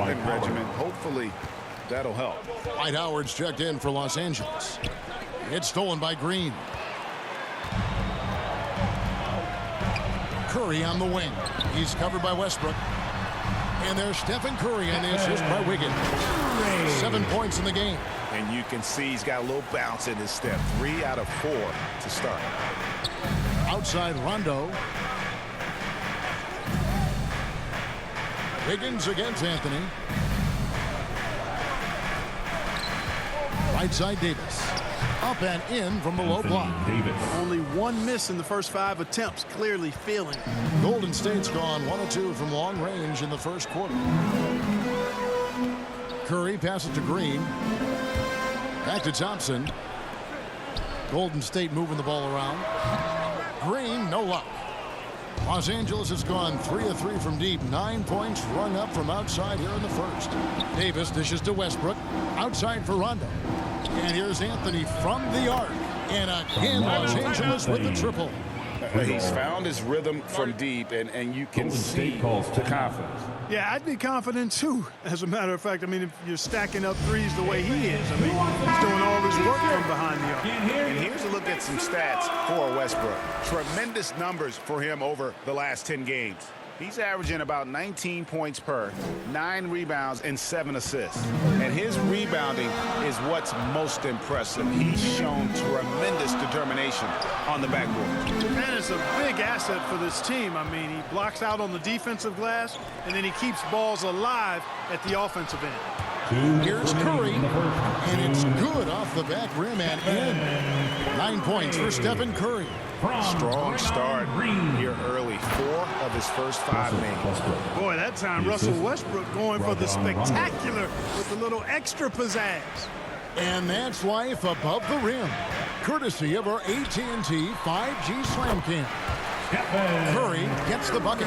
strengthened regimen. Hopefully, that'll help. Dwight Howard's checked in for Los Angeles. It's stolen by Green. Curry on the wing. He's covered by Westbrook. And there's Stephen Curry on the assist by Wiggins. 7 points in the game. And you can see he's got a little bounce in his step. 3 out of 4 to start. Outside Rondo. Wiggins against Anthony. Right side Davis. Up and in from the low block. Only 1 miss in the first 5 attempts. Clearly feeling it. Golden State's gone 1 of 2 from long range in the first quarter. Curry passes to Green. Back to Thompson. Golden State moving the ball around. Green, no luck. Los Angeles has gone 3 of 3 from deep. 9 points rung up from outside here in the first. Davis dishes to Westbrook. Outside for Rondo. And here's Anthony from the arc. And again, Los Angeles with the triple. He's found his rhythm from deep, and you can see the confidence. Yeah, I'd be confident too. As a matter of fact, I mean, if you're stacking up threes the way he is, I mean, he's doing all this work from behind the arc. And here's a look at some stats for Westbrook. Tremendous numbers for him over the last 10 games. He's averaging about 19 points per, 9 rebounds, and 7 assists. And his rebounding is what's most impressive. He's shown tremendous determination on the backboard. And it's a big asset for this team. I mean, he blocks out on the defensive glass, and then he keeps balls alive at the offensive end. Here's Curry, and it's good off the back rim and in. 9 points for Stephen Curry. Strong start here early. 4 of his first 5 games. Boy, that time Russell Westbrook going for the spectacular with a little extra pizzazz. And that's life above the rim, courtesy of our AT&T 5G Slam Cam. Curry gets the bucket.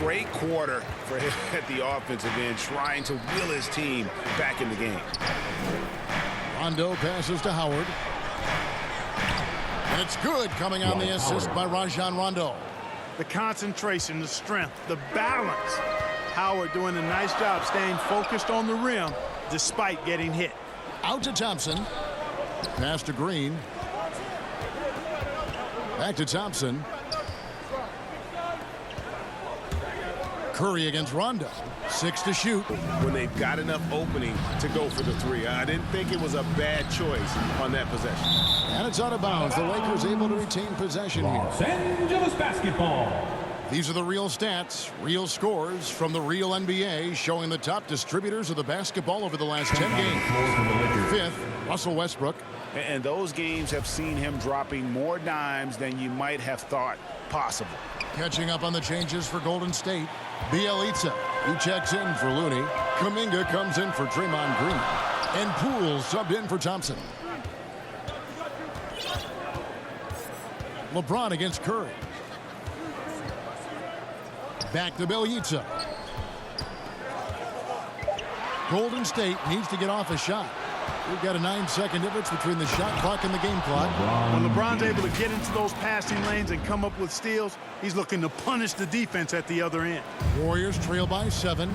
Great quarter for him at the offensive end, trying to wheel his team back in the game. Rondo passes to Howard. And it's good, coming on the assist by Rajon Rondo. The concentration, the strength, the balance. Howard doing a nice job staying focused on the rim despite getting hit. Out to Thompson. Pass to Green. Back to Thompson. Curry against Rondo. 6 to shoot. When they've got enough opening to go for the 3. I didn't think it was a bad choice on that possession. And it's out of bounds. The Lakers able to retain possession here. Los Angeles basketball. These are the real stats, real scores from the real NBA, showing the top distributors of the basketball over the last 10 games. 5th, Russell Westbrook. And those games have seen him dropping more dimes than you might have thought possible. Catching up on the changes for Golden State. Bjelica, he checks in for Looney. Kuminga comes in for Draymond Green. And Poole subbed in for Thompson. LeBron against Curry. Back to Bjelica. Golden State needs to get off a shot. We've got a 9-second difference between the shot clock and the game clock. When LeBron's able to get into those passing lanes and come up with steals, he's looking to punish the defense at the other end. Warriors trail by 7.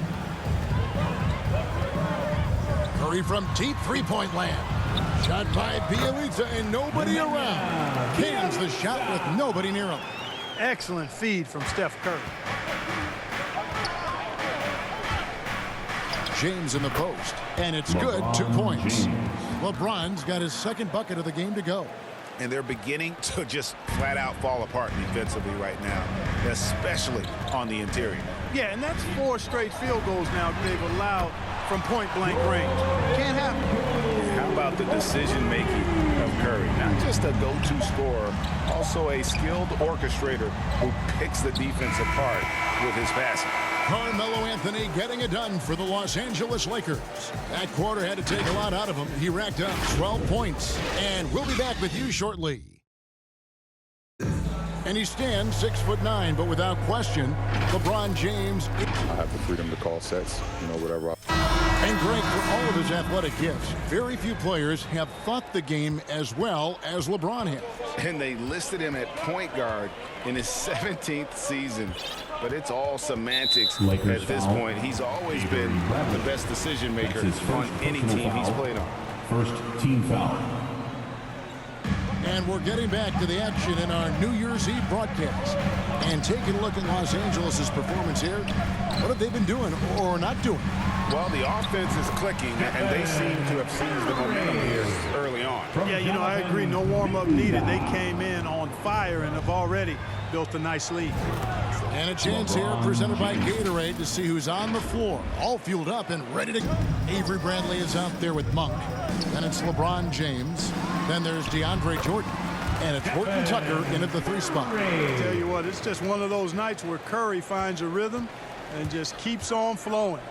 Curry from deep three-point land. Shot by Bjelica and nobody around. Cans the shot with nobody near him. Excellent feed from Steph Curry. James in the post, and it's good. 2 points. LeBron's got his 2nd bucket of the game to go. And they're beginning to just flat out fall apart defensively right now, especially on the interior. Yeah, and that's 4 straight field goals now they've allowed from point-blank range. Can't happen. How about the decision-making of Curry? Not just a go-to scorer, also a skilled orchestrator who picks the defense apart with his passing. Carmelo Anthony getting it done for the Los Angeles Lakers. That quarter had to take a lot out of him. He racked up 12 points. And we'll be back with you shortly. And he stands 6'9", but without question, LeBron James. I have the freedom to call sets, whatever. And Greg, for all of his athletic gifts, very few players have thought the game as well as LeBron has. And they listed him at point guard in his 17th season. but it's all semantics Lakers at this foul. point. He's always been the best decision maker That's his on first any personal team he's foul. played on. First team foul. And we're getting back to the action in our New Year's Eve broadcast. And taking a look at Los Angeles' performance here. What have they been doing or not doing? Well, the offense is clicking, and they seem to have seized the momentum here early on. Yeah, you know, I agree. No warm-up needed. They came in on fire and have already built a nice lead. And a chance here presented by Gatorade to see who's on the floor. All fueled up and ready to go. Avery Bradley is out there with Monk. Then it's LeBron James. Then there's DeAndre Jordan. And it's Horton Tucker in at the 3 spot. I tell you what, it's just one of those nights where Curry finds a rhythm and just keeps on flowing.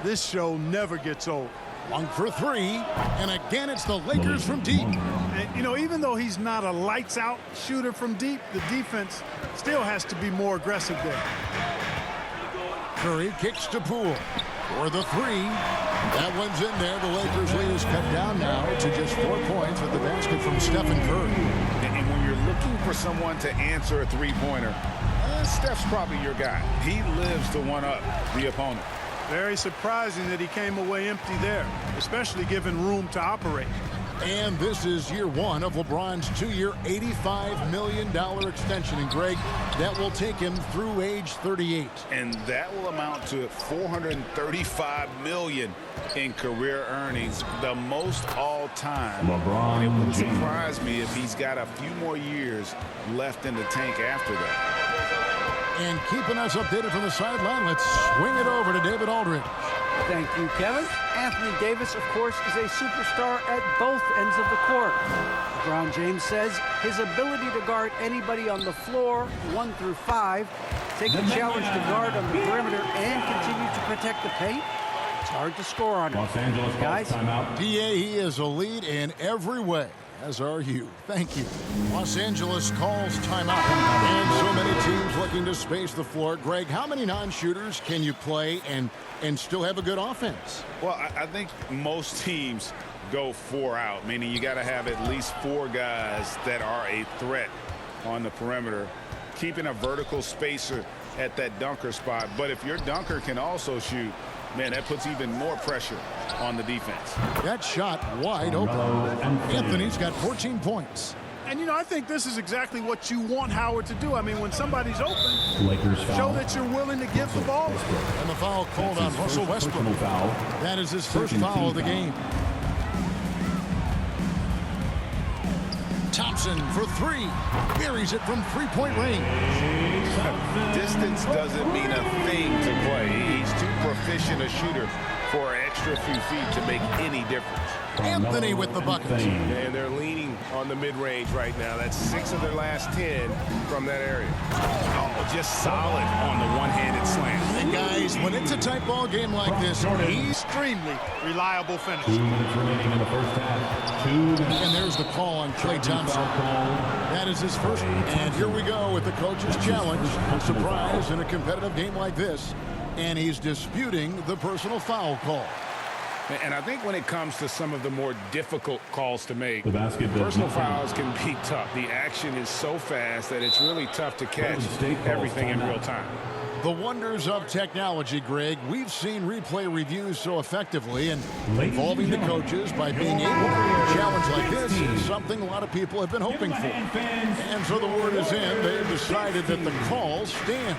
This show never gets old. Monk for 3. And again, it's the Lakers from deep. And, you know, even though he's not a lights-out shooter from deep, the defense still has to be more aggressive there. Curry kicks to Poole for the 3. That one's in there. The Lakers lead is cut down now to just 4 points with the basket from Stephen Curry. And when you're looking for someone to answer a three-pointer, Steph's probably your guy. He lives to one-up the opponent. Very surprising that he came away empty there, especially given room to operate. And this is year 1 of LeBron's 2-year, $85 million extension. And, Greg, that will take him through age 38. And that will amount to $435 million in career earnings, the most all time. LeBron And it wouldn't James. surprise me if he's got a few more years left in the tank after that. And keeping us updated from the sideline, let's swing it over to David Aldridge. Thank you, Kevin. Anthony Davis, of course, is a superstar at both ends of the court. LeBron James says his ability to guard anybody on the floor, 1 through 5, take the challenge to guard on the perimeter, and continue to protect the paint, it's hard to score on him. Los Angeles calls Guys, timeout. PA, he is a lead in every way, as are you. Thank you. Los Angeles calls timeout. And so many teams looking to space the floor. Greg, how many non-shooters can you play and still have a good offense? Well, I think most teams go 4 out, meaning you got to have at least 4 guys that are a threat on the perimeter, keeping a vertical spacer at that dunker spot. But if your dunker can also shoot, man, that puts even more pressure on the defense. That shot wide open. Anthony's got 14 points. And, you know, I think this is exactly what you want Howard to do. I mean, when somebody's open, Lakers show foul. that you're willing to give the ball. And the foul called on His Russell first Westbrook. personal foul. That is his first Second foul team of the foul. game. Thompson for 3. Buries it from 3-point range. Distance doesn't mean a thing to play. He's too proficient a shooter for an extra few feet to make any difference. Anthony with the bucket. And they're leaning on the mid-range right now. That's 6 of their last 10 from that area. Oh, just solid on the one-handed slam. And guys, when it's a tight ball game like this, he's Extremely reliable finish. 2 minutes remaining in the first half. 2 minutes. and there's the call on Klay Thompson. Foul call. That is his first. And here we go with the coach's challenge. A surprise in a competitive game like this. And he's disputing the personal foul call. And I think when it comes to some of the more difficult calls to make, The basket does personal not fouls can be tough. The action is so fast that it's really tough to catch Golden State calls everything in timeout. real time. The wonders of technology, Greg. We've seen replay reviews so effectively, and Ladies involving the and gentlemen, coaches by being able to do a challenge like this is something a lot of people have been hoping for. And so the word is in. They've decided that the call stands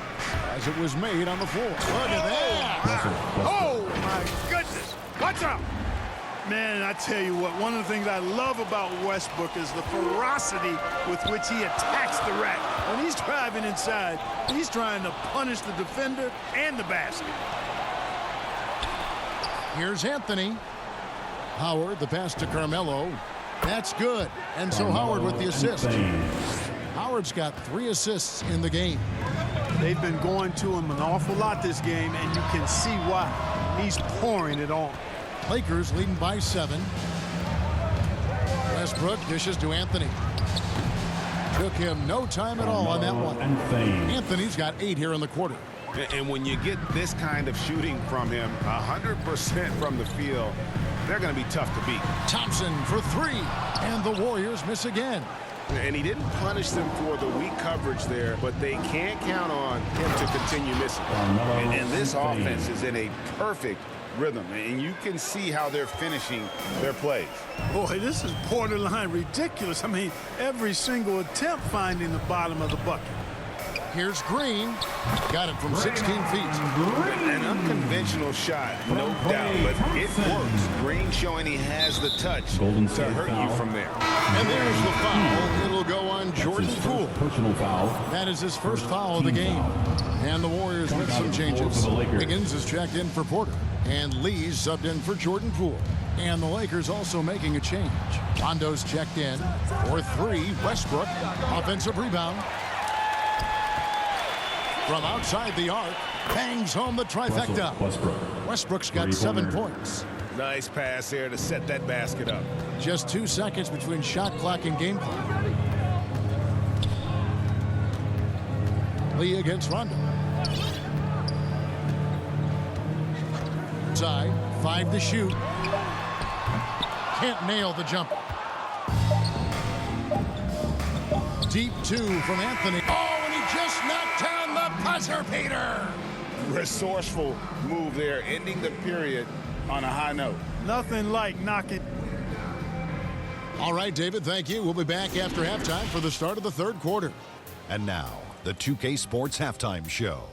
as it was made on the floor. Look at that. Oh, my goodness. Watch out. Man, I tell you what, one of the things I love about Westbrook is the ferocity with which he attacks the rack. When he's driving inside, he's trying to punish the defender and the basket. Here's Anthony. Howard, the pass to Carmelo. That's good. And so Howard with the assist. Howard's got 3 assists in the game. They've been going to him an awful lot this game, and you can see why. He's pouring it on. Lakers leading by 7. Westbrook dishes to Anthony. Took him no time at all on that one. Anthony's got 8 here in the quarter. And when you get this kind of shooting from him, 100% from the field, they're going to be tough to beat. Thompson for 3. And the Warriors miss again. And he didn't punish them for the weak coverage there, but they can't count on him to continue missing. And this offense is in a perfect rhythm, and you can see how they're finishing their plays. Boy, this is borderline ridiculous. I mean, every single attempt finding the bottom of the bucket. Here's Green. Got it from 16 feet. An unconventional shot, no doubt, but it works. Green showing he has the touch Golden to State hurt foul. you from there. And there's the foul. It'll go on Jordan His Poole. first personal foul. That is his first foul of the game. And the Warriors with some changes. Wiggins is checked in for Porter. And Lee's subbed in for Jordan Poole. And the Lakers also making a change. Rondo's checked in for 3. Westbrook, offensive rebound. From outside the arc, bangs home the trifecta. Westbrook's got 7 points. Nice pass there to set that basket up. Just 2 seconds between shot clock and game clock. Lee against Rondo. Side, 5 to shoot. Can't nail the jumper. Deep 2 from Anthony. Oh, and he just knocked down the buzzer beater. Resourceful move there, ending the period on a high note. Nothing like knocking. All right, David, thank you. We'll be back after halftime for the start of the third quarter. And now, the 2K Sports Halftime Show.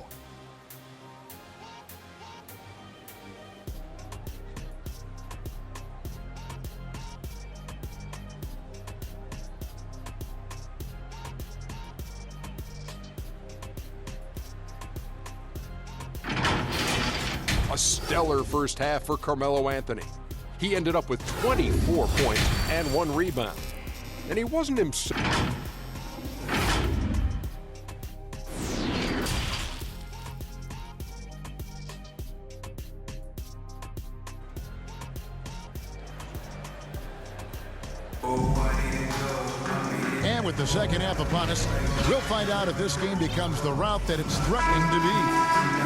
A stellar first half for Carmelo Anthony. He ended up with 24 points and 1 rebound. And he wasn't himself. And with the second half upon us, we'll find out if this game becomes the route that it's threatening to be.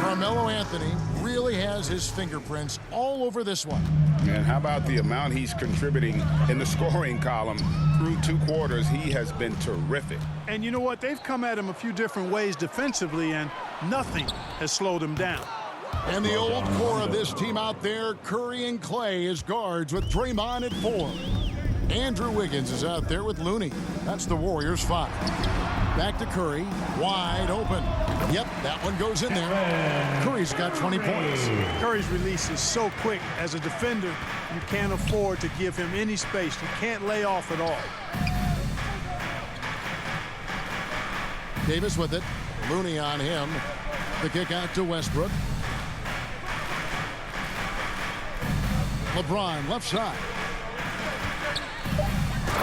Carmelo Anthony really has his fingerprints all over this one. And how about the amount he's contributing in the scoring column through 2 quarters? He has been terrific. And you know what? They've come at him a few different ways defensively, and nothing has slowed him down. And the old core of this team out there, Curry and Clay as guards with Draymond at 4. Andrew Wiggins is out there with Looney. That's the Warriors 5. Back to Curry, wide open. Yep, that one goes in there. Curry's got 20 points. Curry's release is so quick. As a defender, you can't afford to give him any space. You can't lay off at all. Davis with it. Looney on him. The kick out to Westbrook. LeBron left side.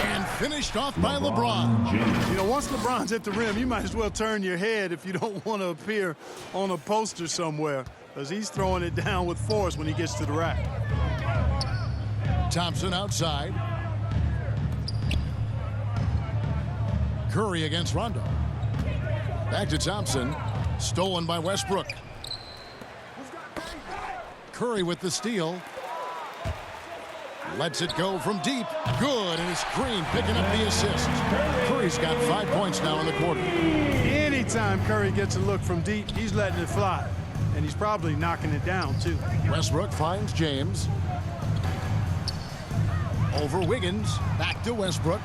And finished off by LeBron. You know, once LeBron's at the rim, you might as well turn your head if you don't want to appear on a poster somewhere, because he's throwing it down with force when he gets to the rack. Thompson outside. Curry against Rondo. Back to Thompson. Stolen by Westbrook. Curry with the steal. Lets it go from deep. Good, and it's Green picking up the assist. Curry's got 5 points now in the quarter. Anytime Curry gets a look from deep, he's letting it fly. And he's probably knocking it down, too. Westbrook finds James. Over Wiggins. Back to Westbrook.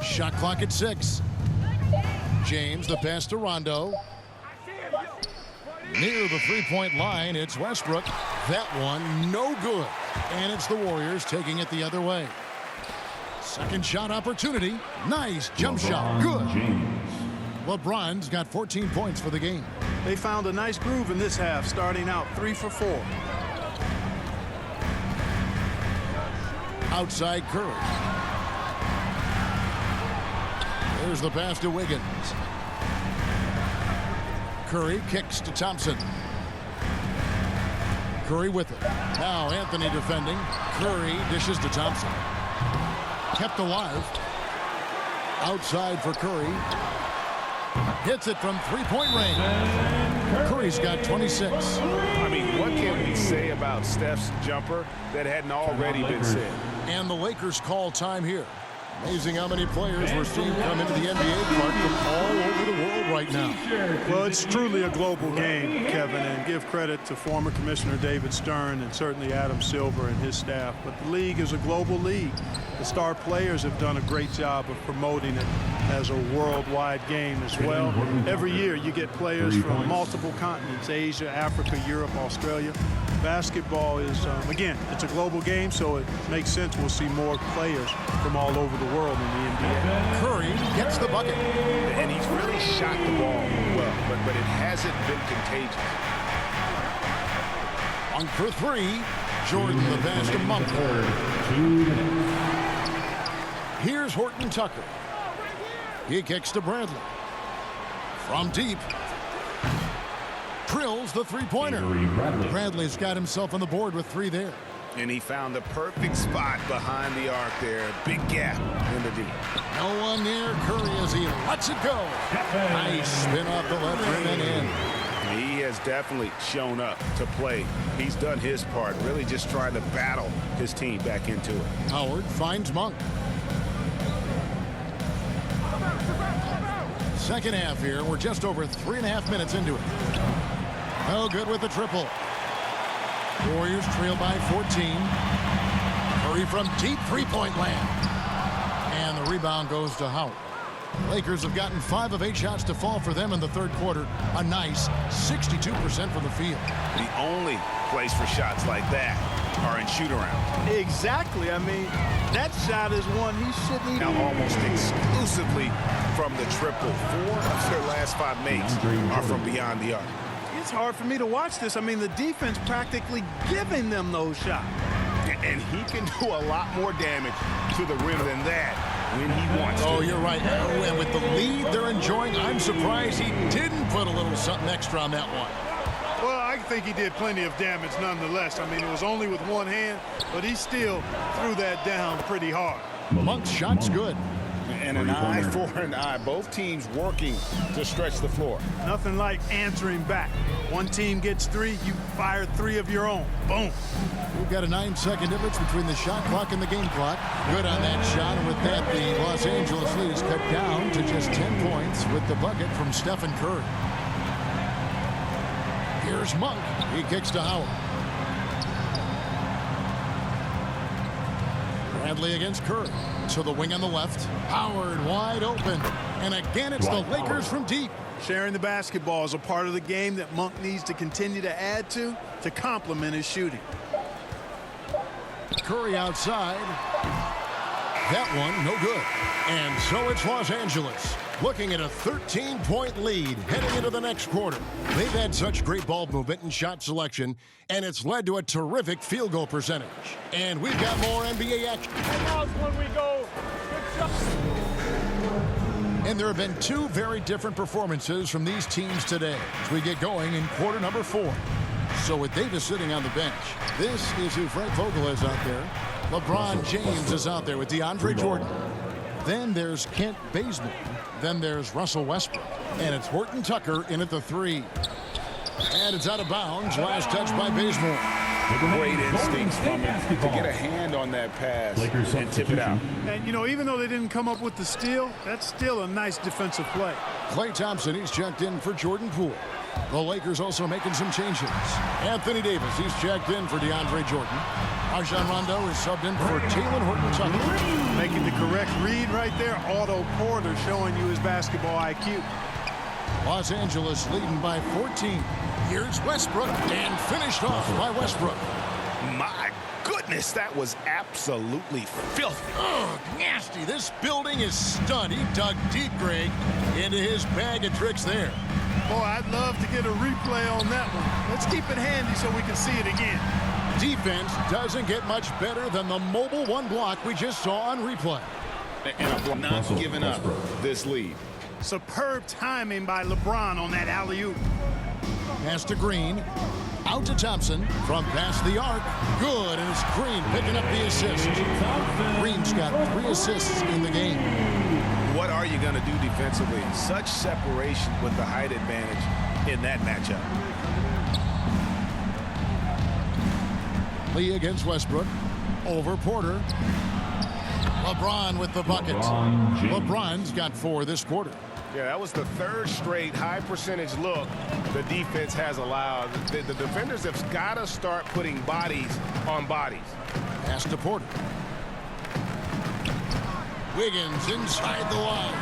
Shot clock at 6. James, the pass to Rondo. Near the three-point line, it's Westbrook. That one, no good. And it's the Warriors taking it the other way. Second shot opportunity. Nice jump shot. Good. LeBron's got 14 points for the game. They found a nice groove in this half, starting out 3 for 4. Outside Curry. There's the pass to Wiggins. Curry kicks to Thompson. Curry with it. Now Anthony defending. Curry dishes to Thompson. Kept alive. Outside for Curry. Hits it from three-point range. Curry's got 26. I mean, what can we say about Steph's jumper that hadn't already been said? And the Lakers call time here. Amazing how many players we're seeing come into the NBA, Clark, from all over the world right now. Well, it's truly a global game, Kevin, and give credit to former Commissioner David Stern and certainly Adam Silver and his staff. But the league is a global league. The star players have done a great job of promoting it as a worldwide game as well. Every year you get players from multiple continents, Asia, Africa, Europe, Australia. Basketball is, again, it's a global game, so it makes sense we'll see more players from all over the world in the NBA. Curry gets the bucket. And he's really shot the ball well, but it hasn't been contagious. On for three, Jordan the pass to Monk. 2 minutes. Here's Horton Tucker. He kicks to Bradley. From deep. Drills the three-pointer. Bradley's got himself on the board with 3 there. And he found the perfect spot behind the arc there. Big gap in the deep. No one near Curry as he lets it go. Nice spin off the left rim and in. He has definitely shown up to play. He's done his part, really just trying to battle his team back into it. Howard finds Monk. Second half here. We're just over 3.5 minutes into it. No good with the triple. Warriors trail by 14. Curry from deep three-point land. And the rebound goes to Howard. Lakers have gotten 5 of 8 shots to fall for them in the third quarter. A nice 62% from the field. The only place for shots like that are in shoot-around. Exactly. I mean, that shot is one he shouldn't even. Now almost exclusively from the triple. 4 of their last 5 makes are from beyond the arc. It's hard for me to watch this. I mean, the defense practically giving them those shots. And he can do a lot more damage to the rim than that when he wants to. Oh, you're right. And with the lead they're enjoying, I'm surprised he didn't put a little something extra on that one. Well, I think he did plenty of damage nonetheless. I mean, it was only with one hand, but he still threw that down pretty hard. Monk's shot's good. And an eye for an eye. Both teams working to stretch the floor. Nothing like answering back. One team gets 3, you fire 3 of your own. Boom. We've got a 9-second difference between the shot clock and the game clock. Good on that shot, and with that, the Los Angeles lead is cut down to just 10 points with the bucket from Stephen Curry. Here's Monk. He kicks to Howard. Bradley against Curry. To the wing on the left. Howard wide open. And again, it's the Lakers from deep. Sharing the basketball is a part of the game that Monk needs to continue to add to complement his shooting. Curry outside. That one, no good. And so it's Los Angeles, looking at a 13-point lead heading into the next quarter. They've had such great ball movement and shot selection, and it's led to a terrific field goal percentage. And we've got more NBA action. When we go. And there have been 2 very different performances from these teams today as we get going in quarter number 4. So with Davis sitting on the bench, this is who Frank Vogel is out there. LeBron James is out there with DeAndre Jordan. Then there's Kent Bazemore. Then there's Russell Westbrook. And it's Horton Tucker in at the 3. And it's out of bounds. Last touch by Bazemore. Great instincts from him to get a hand on that pass and tip it out. And, you know, even though they didn't come up with the steal, that's still a nice defensive play. Klay Thompson, he's checked in for Jordan Poole. The Lakers also making some changes. Anthony Davis, he's checked in for DeAndre Jordan. Rajon Rondo is subbed in for Talen Horton-Tucker. Making the correct read right there. Otto Porter showing you his basketball IQ. Los Angeles leading by 14. Here's Westbrook, and finished off by Westbrook. My goodness, that was absolutely filthy. Ugh, nasty. This building is stunned. He dug deep, Greg, into his bag of tricks there. Boy, I'd love to get a replay on that one. Let's keep it handy so we can see it again. Defense doesn't get much better than the mobile one block we just saw on replay. And not giving up this lead. Superb timing by LeBron on that alley-oop. Pass to Green. Out to Thompson. From past the arc. Good, and it's Green picking up the assist. Green's got 3 assists in the game. What are you going to do defensively? Such separation with the height advantage in that matchup. Lee against Westbrook. Over Porter. LeBron with the bucket. LeBron's got 4 this quarter. Yeah, that was the 3rd straight high percentage look the defense has allowed. The defenders have got to start putting bodies on bodies. Pass to Porter. Wiggins inside the line.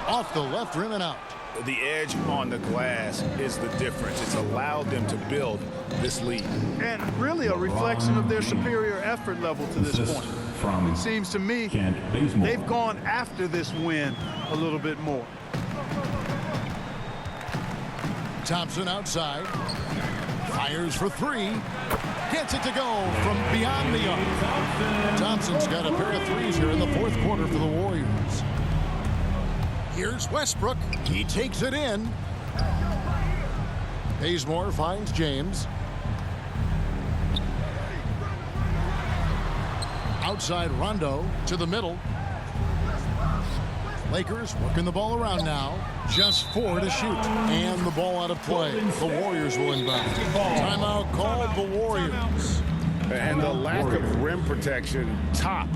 Off the left rim and out. The edge on the glass is the difference. It's allowed them to build this lead. And really a reflection of their superior effort level to this point. It seems to me they've gone after this win a little bit more. Thompson outside. Fires for 3. Gets it to go from beyond the arc. Thompson's got a pair of 3s here in the 4th quarter for the Warriors. Here's Westbrook. He takes it in. Bazemore finds James. Outside Rondo to the middle. Lakers working the ball around now. Just 4 to shoot. And the ball out of play. The Warriors will inbound. Timeout called the Warriors. And the lack of rim protection, top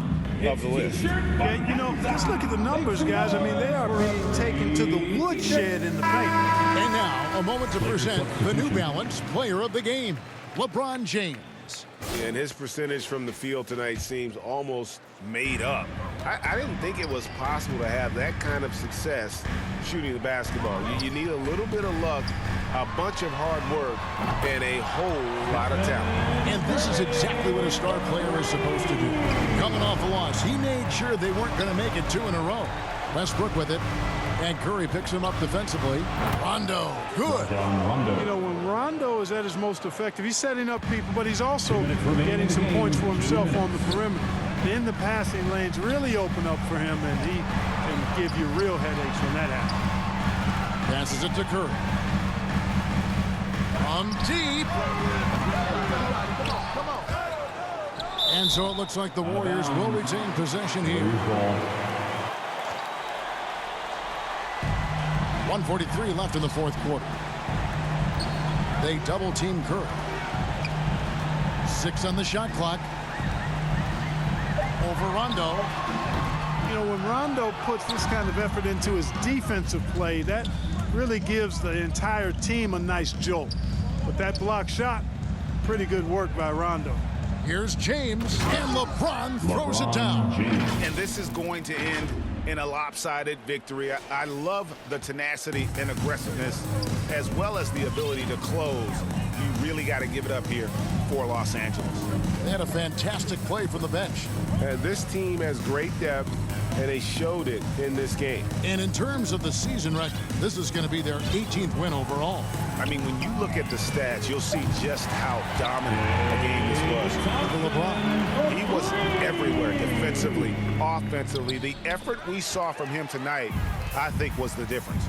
of the list. Yeah, you know, let's look at the numbers, guys. I mean, they are being taken to the woodshed in the paint. And now, a moment to present the New Balance Player of the Game, LeBron James. And his percentage from the field tonight seems almost made up. I didn't think it was possible to have that kind of success shooting the basketball. You need a little bit of luck, a bunch of hard work, and a whole lot of talent. And this is exactly what a star player is supposed to do. Coming off a loss, he made sure they weren't going to make it 2 in a row. Westbrook with it. And Curry picks him up defensively. Rondo, good. You know, when Rondo is at his most effective, he's setting up people, but he's also getting some points for himself on the perimeter. Then the passing lanes really open up for him, and he can give you real headaches when that happens. Passes it to Curry. From deep. And so it looks like the Warriors will retain possession here. 1:43 left in the 4th quarter. They double team Curry. 6 on the shot clock. Over Rondo. You know, when Rondo puts this kind of effort into his defensive play, that really gives the entire team a nice jolt. But that block shot, pretty good work by Rondo. Here's James, and LeBron throws it down. And this is going to end in a lopsided victory. I love the tenacity and aggressiveness, as well as the ability to close. You really got to give it up here for Los Angeles. They had a fantastic play from the bench. And this team has great depth, and they showed it in this game. And in terms of the season record, this is going to be their 18th win overall. I mean, when you look at the stats, you'll see just how dominant a game this was. LeBron. He was everywhere, defensively, offensively. The effort we saw from him tonight, I think, was the difference.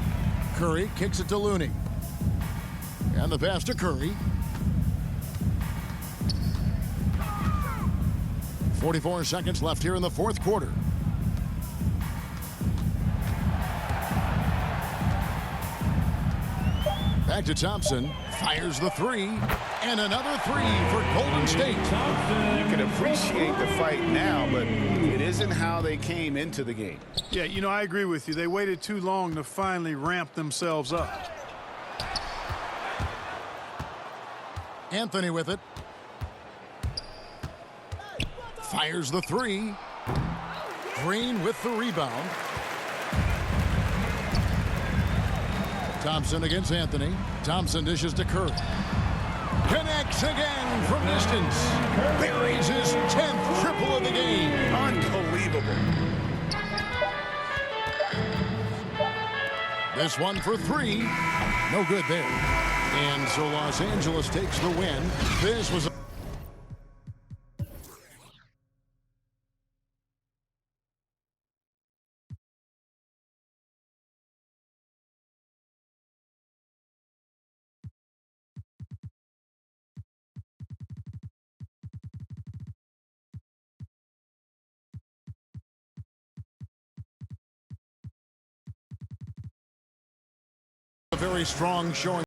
Curry kicks it to Looney. And the pass to Curry. 44 seconds left here in the 4th quarter. Back to Thompson. Fires the 3. And another 3 for Golden State. You can appreciate the fight now, but it isn't how they came into the game. Yeah, you know, I agree with you. They waited too long to finally ramp themselves up. Anthony with it. Fires the 3. Green with the rebound. Thompson against Anthony. Thompson dishes to Curry. Connects again from distance. Buries his 10th triple of the game. Unbelievable. This one for 3. No good there. And so Los Angeles takes the win. This was a very strong showing.